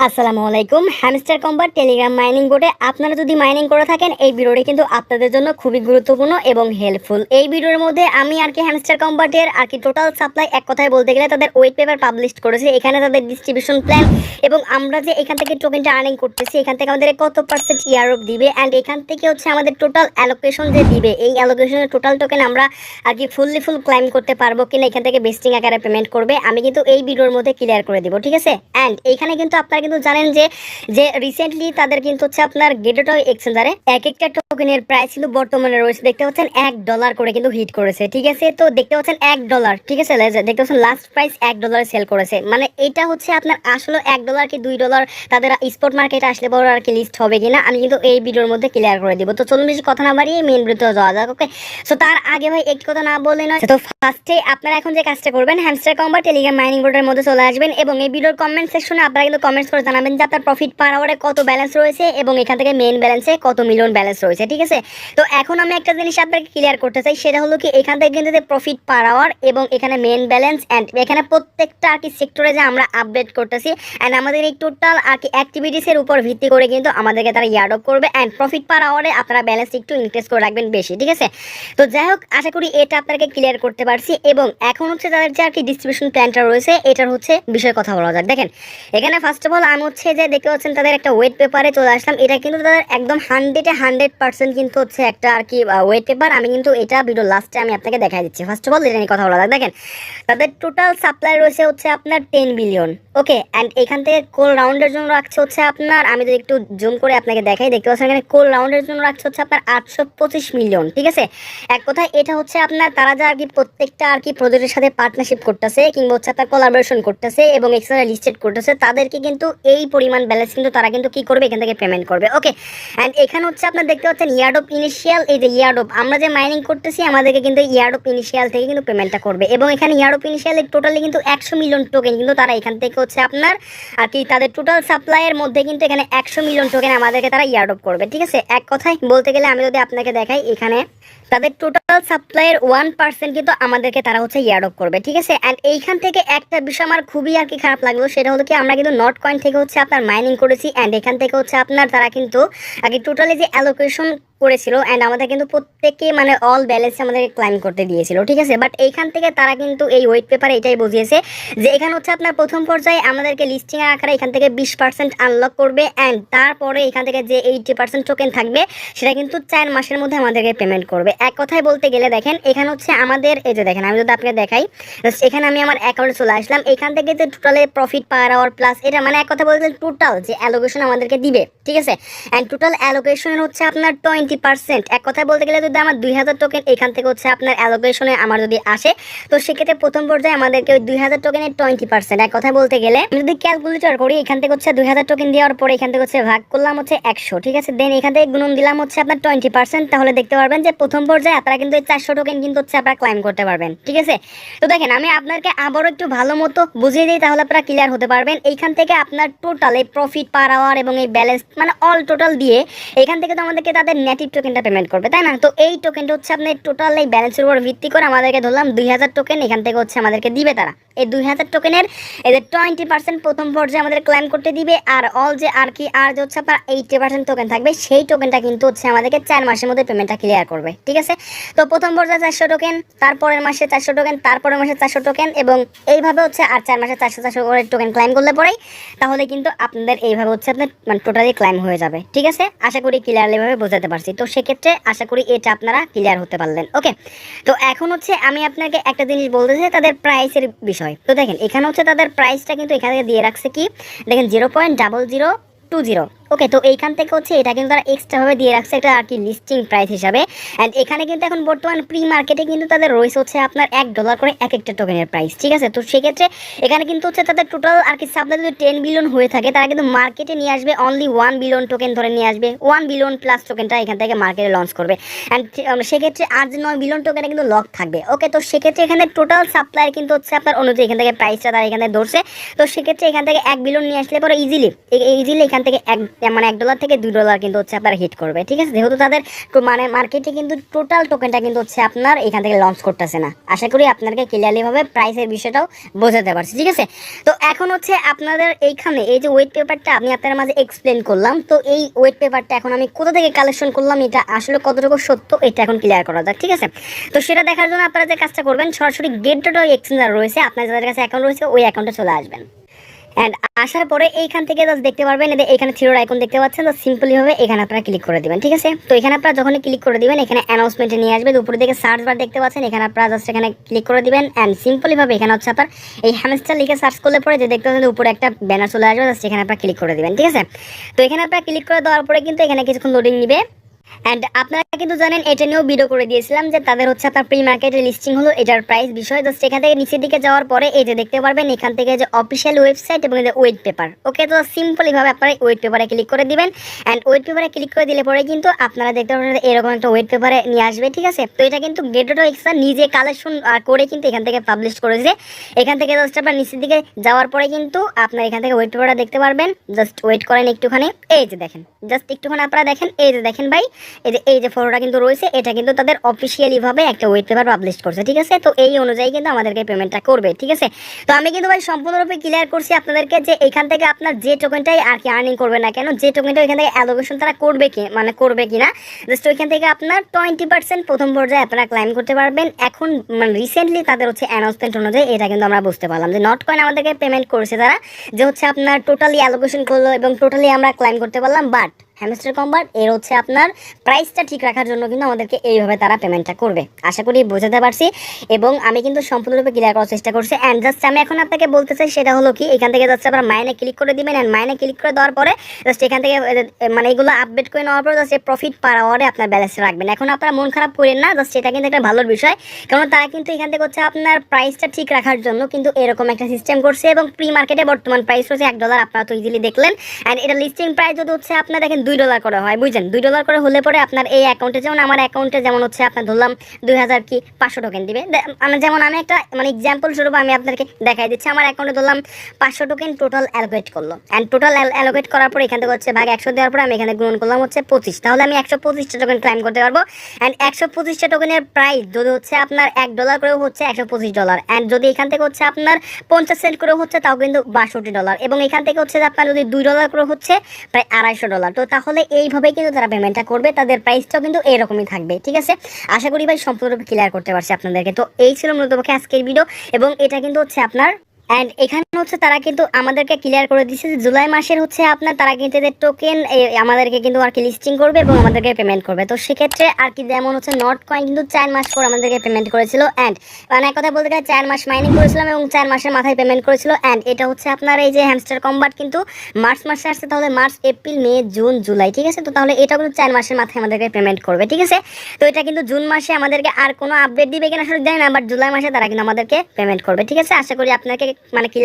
আসসালামু আলাইকুম। Hamster কম্বার Telegram mining বোর্ডে আপনারা যদি মাইনিং করে থাকেন, এই ভিডিওটি কিন্তু আপনাদের জন্য খুবই গুরুত্বপূর্ণ এবং হেল্পফুল। এই ভিডিওর মধ্যে আমি হ্যামস্টার কম্বাটের টোটাল সাপ্লাই, এক কথায় বলতে গেলে তাদের ওয়েট পেপার পাবলিশ করেছে। এখানে তাদের ডিস্ট্রিবিউশন প্ল্যান এবং আমরা যে এখান থেকে টোকেনটা আর্নিং করতেছি, এখান থেকে আমাদের কত পার্সেন্ট ইয়ারঅফ দিবে অ্যান্ড এখান থেকে হচ্ছে আমাদের টোটাল অ্যালোকেশন যে দিবে, এই অ্যালোকেশনের টোটাল টোকেন আমরা ফুল ক্লাইম করতে পারবো কিনা, এখান থেকে বেস্টিং আকারে পেমেন্ট করবে, আমি কিন্তু এই ভিডিওর মধ্যে ক্লিয়ার করে দিব, ঠিক আছে। অ্যান্ড এইখানে কিন্তু আপনারা কিন্তু জানেন যে রিসেন্টলি তাদের কিন্তু হচ্ছে আপনার গেটওয়ে এক্সচেঞ্জারে এক একটা টোকেনের প্রাইস কিন্তু বর্তমানে রয়েছে, দেখতে পাচ্ছেন $1 করে কিন্তু হিট করেছে, ঠিক আছে। তো দেখতে পাচ্ছেন $1, ঠিক আছে, দেখতে পাচ্ছেন লাস্ট প্রাইস $1 সেল করেছে। মানে এটা হচ্ছে আপনার আসলে $1 কি $2 তাদের স্পট মার্কেটে আসলে বড় লিস্ট হবে কিনা, আমি কিন্তু এই ভিডিওর মধ্যে ক্লিয়ার করে দিব। তো চলুন বেশি কথা না বাড়িয়ে মেইন ভিডিওতে যাওয়া যাক, ওকে। সো তার আগে ভাই একটি কথা না বললে নয়। তো ফার্স্টে আপনারা এখন যে কাজটা করবেন, হ্যামস্টার কম্বার টেলিগ্রাম মাইনিং বোর্ডের মধ্যে চলে আসবেন এবং এই ভিডিওর কমেন্ট সেকশনে আপনারা কিন্তু কমেন্টস করে জানাবেন যে আপনার প্রফিট পার আওয়ারে কত ব্যালেন্স রয়েছে এবং এখান থেকে মেইন ব্যালেন্সে কত মিলিয়ন ব্যালেন্স রয়েছে, ঠিক আছে। তো এখন আমি একটা জিনিস আপনাকে ক্লিয়ার করতে চাই, সেটা হলো কি এখান থেকে কিন্তু প্রফিট পার আওয়ার এবং এখানে মেইন ব্যালেন্স অ্যান্ড এখানে প্রত্যেকটা সেক্টরে যে আমরা আপডেট করতেছি অ্যান্ড আমাদের এই টোটাল অ্যাক্টিভিটিসের উপর ভিত্তি করে কিন্তু আমাদেরকে তারা ইয়ার্ড অফ করবে অ্যান্ড প্রফিট পার আওয়ারে আপনারা ব্যালেন্স একটু ইনক্রিজ করে রাখবেন বেশি, ঠিক আছে। তো যাই হোক, আশা করি এটা আপনাকে ক্লিয়ার করতে পারছি। এবং এখন হচ্ছে তাদের যে ডিস্ট্রিবিউশন প্ল্যানটা রয়েছে, এটার হচ্ছে বিষয়ে কথা বলা যাক। দেখেন এখানে ফার্স্ট অফ অল আমি হচ্ছে যে দেখতে পাচ্ছেন তাদের একটা ওয়েট পেপারে চলে আসলাম। এটা কিন্তু তাদের একদম 100% কিন্তু হচ্ছে একটা ওয়েট পেপার। আমি কিন্তু এটা ভিডিও লাস্টে আমি আপনাকে দেখাই দিচ্ছি। ফার্স্ট অফ অল এটা নিয়ে কথা বলা যাক। দেখেন তাদের টোটাল সাপ্লাই রয়েছে হচ্ছে আপনার 10 বিলিয়ন, ওকে। অ্যান্ড এখান থেকে কোল রাউন্ডের জন্য রাখছে হচ্ছে আপনার, আমি যদি একটু জুম করে আপনাকে দেখাই, দেখতে পাচ্ছেন এখানে কোল রাউন্ডের জন্য রাখছে হচ্ছে আপনার 825 মিলিয়ন, ঠিক আছে। এক কথায় এটা হচ্ছে আপনার তারা যা প্রত্যেকটা প্রজেক্টের সাথে পার্টনারশিপ করতেছে কিংবা হচ্ছে আপনার কোলাবোরেশন করতেছে এবং এক্সট্রা লিস্টেড করতেছে, তাদেরকে কিন্তু এই পরিমাণ ব্যালেন্স কিন্তু তারা কিন্তু কি করবে, এখান থেকে পেমেন্ট করবে, ওকে। অ্যান্ড এখানে হচ্ছে আপনার দেখতে পাচ্ছেন ইয়ার্ড অফ ইনিশিয়াল, এই যে ইয়ার্ড অফ আমরা যে মাইনিং করতেছি আমাদেরকে কিন্তু ইয়ার্ড অফ ইনিশিয়াল থেকে কিন্তু পেমেন্টটা করবে এবং এখানে ইয়ার্ড অফ ইনিশিয়াল টোটালি কিন্তু 100 মিলিয়ন টোকেন কিন্তু তারা এখান থেকে হচ্ছে আপনার তাদের টোটাল সাপ্লাইয়ের মধ্যে কিন্তু এখানে 100 মিলিয়ন টোকেন আমাদেরকে তারা ইয়ার্ড অফ করবে, ঠিক আছে। এক কথায় বলতে গেলে আমি যদি আপনাকে দেখাই, এখানে তাদের টোটাল সাপ্লাইয়ের 1% কিন্তু আমাদেরকে তারা হচ্ছে ইয়ার্ড অফ করবে, ঠিক আছে। অ্যান্ড এইখান থেকে একটা বিষয় আমার খুবই খারাপ লাগলো, সেটা হলো কি আমরা কিন্তু নট কয়েন থেকে হচ্ছে আপনার মাইনিং করেছি অ্যান্ড এখান থেকে হচ্ছে আপনার তারা কিন্তু টোটালি যে অ্যালোকেশন করেছিল অ্যান্ড আমাদের কিন্তু প্রত্যেকে মানে অল ব্যালেন্স আমাদেরকে ক্লাইম করতে দিয়েছিল, ঠিক আছে। বাট এইখান থেকে তারা কিন্তু এই ওয়েট পেপারে এটাই বুঝিয়েছে যে এখানে হচ্ছে আপনার প্রথম পর্যায়ে আমাদেরকে লিস্টিং আকারে এখান থেকে 20% আনলক করবে অ্যান্ড তারপরে এখান থেকে যে 80% টোকেন থাকবে সেটা কিন্তু 4 মাসের মধ্যে আমাদেরকে পেমেন্ট করবে। এক কথায় বলতে গেলে দেখেন এখানে হচ্ছে আমাদের এই যে দেখেন, আমি যদি আপনাকে দেখাই, এখানে আমি আমার অ্যাকাউন্টে চলে আসলাম। এখান থেকে যে টোটালে প্রফিট পার আওয়ার প্লাস এটা মানে এক কথা বলতে গেলে টোটাল যে অ্যালোকেশন আমাদেরকে দিবে, ঠিক আছে। অ্যান্ড টোটাল অ্যালোকেশন হচ্ছে আপনার 20%। এক কথায় বলতে গেলে যদি আমার 2000 টোকেন এখান থেকে হচ্ছে আপনার অ্যালোকেশনে আমার যদি আসে, তো সেক্ষেত্রে প্রথম পর্যায়ে আমাদেরকে ওই 2000 টোকেনের 20%, এক কথায় বলতে গেলে আমি যদি ক্যালকুলেটর করি, এখান থেকে হচ্ছে 2000 টোকেন দেওয়ার পরে এখান থেকে হচ্ছে ভাগ করলাম হচ্ছে 100, ঠিক আছে। দেন এখান থেকে গুণন দিলাম হচ্ছে আপনার 20%, তাহলে দেখতে পারবেন যে প্রথম পর্যায়ে আপনারা কিন্তু এই 400 টোকেন কিন্তু হচ্ছে আপনারা ক্লাইম করতে পারবেন, ঠিক আছে। তো দেখেন আমি আপনাকে আবারও একটু ভালো মতো বুঝিয়ে দিই, তাহলে আপনারা ক্লিয়ার হতে পারবেন। এইখান থেকে আপনার টোটাল এই প্রফিট পার আওয়ার এবং এই ব্যালেন্স মানে অল টোটাল দিয়ে এখান থেকে তো আমাদেরকে তাদের নেটিভ টোকেনটা পেমেন্ট করবে, তাই না। তো এই টোকেনটা হচ্ছে আপনার টোটাল এই ব্যালেন্সের উপর ভিত্তি করে আমাদেরকে ধরলাম 2000 টোকেন এখান থেকে হচ্ছে আমাদেরকে দিবে তারা। এই 2000 টোকেনের এদের 20% প্রথম পর্যায়ে আমাদের ক্লাইম করতে দিবে আর অল যে আর যে হচ্ছে আপনার 80% টোকেন থাকবে সেই টোকেনটা কিন্তু হচ্ছে আমাদেরকে 4 মাসের মধ্যে পেমেন্টটা ক্লিয়ার করবে, ঠিক আছে। তো প্রথম পর্যায়ে 400 টোকেন, তারপরের মাসে 400 টোকেন, তারপরের মাসে 400 টোকেন এবং এইভাবে হচ্ছে আর 4 মাসে 400 করে টোকেন ক্লাইম করলে পরেই তাহলে কিন্তু আপনাদের এইভাবে হচ্ছে আপনার মানে টোটালি ক্লাইম হয়ে যাবে, ঠিক আছে। আশা করি ক্লিয়ারলি ভাবে বোঝাতে পারছি। তো সেক্ষেত্রে আশা করি এটা আপনারা ক্লিয়ার হতে পারলেন, ওকে। তো এখন হচ্ছে আমি আপনাকে একটা জিনিস বলতে চাই তাদের প্রাইসের বিষয়। তো দেখেন এখানে হচ্ছে তাদের প্রাইসটা কিন্তু এখানে দিয়ে রাখছে কি, দেখেন 0.0020, ওকে। তো এইখান থেকে হচ্ছে এটা কিন্তু তারা এক্সট্রা ভাবে দিয়ে রাখছে এটা লিস্টিং প্রাইস হিসাবে। অ্যান্ড এখানে কিন্তু এখন বর্তমান প্রি মার্কেটে কিন্তু তাদের রয়েছে হচ্ছে আপনার $1 করে এক একটা টোকেনের প্রাইস, ঠিক আছে। তো সেক্ষেত্রে এখানে কিন্তু হচ্ছে তাদের টোটাল সাপ্লাই যদি 10 বিলিয়ন হয়ে থাকে, তারা কিন্তু মার্কেটে নিয়ে আসবে অনলি 1 বিলিয়ন টোকেন ধরে নিয়ে আসবে, 1 বিলিয়ন প্লাস টোকেনটা এখান থেকে মার্কেটে লঞ্চ করবে। অ্যান্ড সেক্ষেত্রে আর যে 9 বিলিয়ন টোকেনে কিন্তু লক থাকবে, ওকে। তো সেক্ষেত্রে এখানে টোটাল সাপ্লাই কিন্তু হচ্ছে আপনার অনুযায়ী এখান থেকে প্রাইসটা তারা এখানে ধরছে। তো সেক্ষেত্রে এখান থেকে 1 বিলিয়ন নিয়ে আসলে পরে ইজিলি এখান থেকে মানে $1 থেকে $2 কিন্তু হচ্ছে আপনার হিট করবে, ঠিক আছে, যেহেতু তাদের মানে মার্কেটে কিন্তু টোটাল টোকেনটা কিন্তু হচ্ছে আপনার এখান থেকে লঞ্চ করতেছে না। আশা করি আপনাদেরকে ক্লিয়ারলি ভাবে প্রাইসের বিষয়টাও বোঝাতে পারছি, ঠিক আছে। তো এখন হচ্ছে আপনাদের এইখানে এই যে ওয়েট পেপারটা আমি আপনাদের মাঝে এক্সপ্লেন করলাম, তো এই ওয়েট পেপারটা এখন আমি কোথা থেকে কালেকশন করলাম, এটা আসলে কতটুকু সত্য এটা এখন ক্লিয়ার করা যাক, ঠিক আছে। তো সেটা দেখার জন্য আপনারা যে কাজটা করবেন, সরাসরি get.exchange রয়েছে আপনার যাদের কাছে অ্যাকাউন্ট রয়েছে ওই অ্যাকাউন্টে চলে আসবেন। অ্যান্ড আসার পরে এইখান থেকে জাস্ট দেখতে পারবেন এখানে থ্রির আইকন দেখতে পাচ্ছেন, তো সিম্পলি ভাবে এখানে আপনারা ক্লিক করে দিবেন, ঠিক আছে। তো এখানে আপনারা যখনই ক্লিক করে দিবেন এখানে অ্যানাউন্সমেন্টে নিয়ে আসবে, উপরে দিকে সার্চ বার দেখতে পাচ্ছেন, এখানে আপনারা জাস্ট এখানে ক্লিক করে দিবেন অ্যান্ড সিম্পলি ভাবে এখানে হচ্ছে আপনার এই হ্যামস্টার লিখে সার্চ করলে পরে যে দেখতে পাচ্ছেন উপরে একটা ব্যানার চলে আসবে, জাস্ট এখানে আপনারা ক্লিক করে দিবেন, ঠিক আছে। তো এখানে আপনারা ক্লিক করে দেওয়ার পরে কিন্তু এখানে কিছুক্ষণ লোডিং নিবে। অ্যান্ড আপনারা কিন্তু জানেন এটা নিয়েও ভিডিও করে দিয়েছিলাম যে তাদের হচ্ছে আপনার প্রি মার্কেটে লিস্টিং হলো, এটার প্রাইস বিষয়। জাস্ট এখান থেকে নিচের দিকে যাওয়ার পরে এই যে দেখতে পারবেন এখান থেকে যে অফিসিয়াল ওয়েবসাইট এবং যে ওয়েট পেপার, ওকে। তো সিম্পলি ভাবে আপনারা ওয়েট পেপারে ক্লিক করে দিবেন অ্যান্ড ওয়েট পেপারে ক্লিক করে দিলে পরে কিন্তু আপনারা দেখতে পাবেন এরকম একটা ওয়েট পেপারে নিয়ে আসবে, ঠিক আছে। তো এটা কিন্তু get.exchange নিজে কালেকশন করে কিন্তু এখান থেকে পাবলিশ করেছে। এখান থেকে জাস্ট আপনার নিচের দিকে যাওয়ার পরে কিন্তু আপনার এখান থেকে ওয়েট পেপারটা দেখতে পারবেন, জাস্ট ওয়েট করেন একটুখানি, এই যে দেখেন, জাস্ট একটুখানি আপনারা দেখেন, এই যে দেখেন ভাই এই যে ফটোটা কিন্তু রয়েছে, এটা কিন্তু তাদের অফিসিয়ালি ভাবে একটা ওয়েট পেপার পাবলিশ করছে, ঠিক আছে। তো এই অনুযায়ী কিন্তু আমাদেরকে পেমেন্টটা করবে, ঠিক আছে। তো আমি কিন্তু ভাই সম্পূর্ণরূপে ক্লিয়ার করছি আপনাদেরকে যে এখান থেকে আপনার যে টোকেনটাই আর কি আর্নিং করবে না কেন, যে টোকেনটা এখান থেকে অ্যালোকেশন তারা করবে কি মানে করবে কিনা, জাস্ট ওইখান থেকে আপনার 20% প্রথম পর্যায়ে আপনারা ক্লাইম করতে পারবেন। এখন মানে রিসেন্টলি তাদের হচ্ছে অ্যানাউন্সমেন্ট অনুযায়ী এটা কিন্তু আমরা বুঝতে পারলাম যে নট কয়েন আমাদেরকে পেমেন্ট করেছে তারা, যে হচ্ছে আপনার টোটালি অ্যালোকেশন করলো এবং টোটালি আমরা ক্লাইম করতে পারলাম। বাট হ্যামস্টার কম্বাট এর হচ্ছে আপনার প্রাইসটা ঠিক রাখার জন্য কিন্তু আমাদেরকে এইভাবে তারা পেমেন্টটা করবে, আশা করি বোঝাতে পারছি। এবং আমি কিন্তু সম্পূর্ণরূপে ক্লিয়ার করার চেষ্টা করছি। অ্যান্ড জাস্ট আমি এখন আপনাকে বলতে চাই সেটা হলো কি, এখান থেকে জাস্ট আপনার মাইনে ক্লিক করে দিবেন অ্যান্ড মাইনে ক্লিক করে দেওয়ার পরে জাস্ট এখান থেকে মানে এগুলো আপডেট করে নেওয়ার পরে জাস্ট প্রফিট পার আওয়ারে আপনার ব্যালেন্স রাখবেন। এখন আপনারা মন খারাপ করেন না, জাস্ট এটা কিন্তু একটা ভালোর বিষয়, কারণ তারা কিন্তু এখান থেকে হচ্ছে আপনার প্রাইসটা ঠিক রাখার জন্য কিন্তু এরকম একটা সিস্টেম করছে। এবং প্রি মার্কেটে বর্তমান প্রাইস হচ্ছে $1, আপনারা তো ইজিলি দেখলেন। অ্যান্ড এটা লিস্টিং প্রাইস যদি হচ্ছে আপনার দেখেন $2 করে হয়, বুঝছেন, $2 করে হলে পরে আপনার এই অ্যাকাউন্টে, যেমন আমার অ্যাকাউন্টে যেমন হচ্ছে আপনার ধরলাম 2500 টোকেন দিবে, যেমন আমি একটা মানে এক্সাম্পল স্বরূপ আমি আপনাদেরকে দেখাই দিচ্ছি। আমার অ্যাকাউন্টে ধরলাম 500 টোকেন টোটাল অ্যালোকেট করলো, অ্যান্ড টোটাল অ্যালোকেট করার পর এখান থেকে হচ্ছে ভাগ 100 দেওয়ার পরে আমি এখানে গ্রহণ করলাম হচ্ছে 25, তাহলে আমি 125টা টোকেন ক্লাইম করতে পারবো। অ্যান্ড 125টা টোকেনের প্রাইস যদি হচ্ছে আপনার $1 করেও হচ্ছে $125, অ্যান্ড যদি এখান থেকে হচ্ছে আপনার 50 সেন্ট করেও হচ্ছে তাও কিন্তু $62, এবং এখান থেকে হচ্ছে আপনার যদি $2 করে হচ্ছে প্রায় $250। তো তাহলে এইভাবে কিন্তু তারা পেমেন্টটা করবে, তাদের প্রাইসটাও কিন্তু এরকমই থাকবে, ঠিক আছে। আশা করি ভাই সম্পূর্ণরূপে ক্লিয়ার করতে পারছি আপনাদেরকে। তো এই ছিল মূলত আজকের ভিডিও, এবং এটা কিন্তু হচ্ছে আপনার অ্যান্ড এখানে হচ্ছে তারা কিন্তু আমাদেরকে ক্লিয়ার করে দিচ্ছে যে জুলাই মাসের হচ্ছে আপনার তারা কিন্তু এদের টোকেন আমাদেরকে কিন্তু আর কি লিস্টিং করবে এবং আমাদেরকে পেমেন্ট করবে। তো সেক্ষেত্রে আর কি যেমন হচ্ছে নট কয়েন কিন্তু 4 মাস পর আমাদেরকে পেমেন্ট করেছিল, অ্যান্ড মানে এক কথা বলতে গেলে 4 মাস মাইনিং করেছিলাম এবং 4 মাসের মাথায় পেমেন্ট করেছিল। অ্যান্ড এটা হচ্ছে আপনার এই যে হ্যামস্টার কম্বাট কিন্তু মার্চ মাসে আসছে, তাহলে মার্চ, এপ্রিল, মে, জুন, জুলাই, ঠিক আছে। তো তাহলে এটা কিন্তু 4 মাসের মাথায় আমাদেরকে পেমেন্ট করবে, ঠিক আছে। তো এটা কিন্তু জুন মাসে আমাদেরকে আর কোনো আপডেট দিবে কিনা সেটা জানি না, বাট জুলাই মাসে তারা কিন্তু আমাদেরকে পেমেন্ট করবে, ঠিক আছে। আশা করি আপনাকে মানে ক্লিয়ার